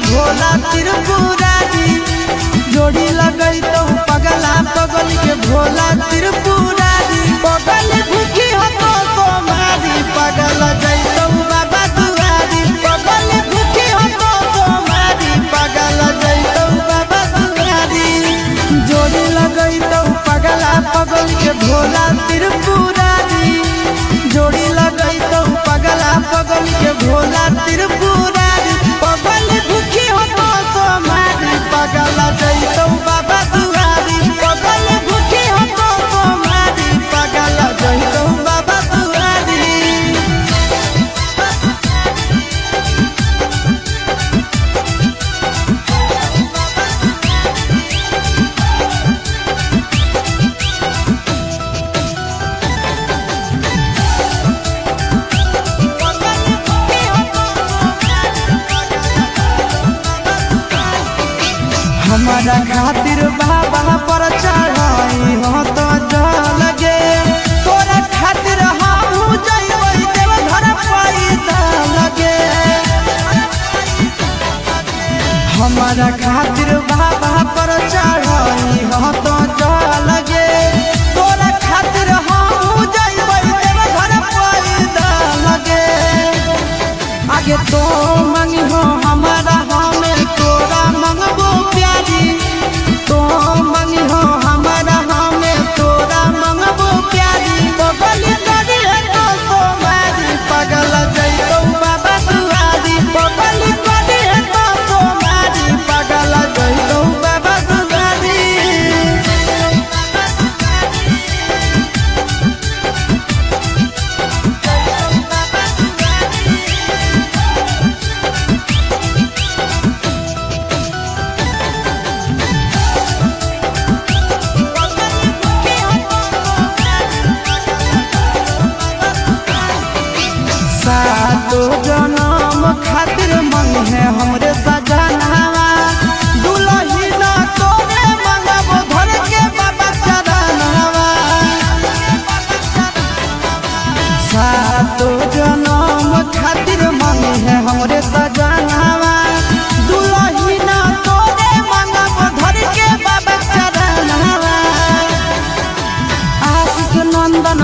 भोला त्रिपुरारी जोड़ी लगई तो पगला पगल के भोला त्रिपुरारी पगल भूखी हो तो मारी पगल जैतो बाबा दुआरी पगल भूखी हो तो मारी पगल जैतो बाबा दुआरी जोड़ी लगई तो पगला पगल के भोला त्रिपुरारी जोड़ी लगई तो पगला पगल के भोला त्रिपुरारी पगल भूखी हो तो मारी पगल जैतो बाबा दुआरी पगल भूखी हो तो मारी पगल जैतो बाबा दुआरी। हमारा खातिर बाबा पर चढ़ाई हो तो लगे तोरा खातिर हम जइबै देव घर पैदा लगे हमारा खातिर बाबा पर चढ़ाई हो तो लगे तोरा खातिर हम जइबै देव घर पैदा लगे आगे तो मंगी हो हमारा हमें तोरा मंगबो प्यारी तो मंगी हो हमारा हमें तोरा मंगबो प्यारी बगल करी तो मारी पगल जैतो बाबा दुआरी बगल करी तो मारी पगल जैतो बाबा दुआरी। सातो जनम खातिर मंग है हमरे सजनावा दुलही ना तोरे मंगबो घर के बाबा चरणवा सातो जनम खातिर मंग है हमरे सजनावा दुलही ना तोरे मंगबो घर के बाबा चरणवा आशीष नंदन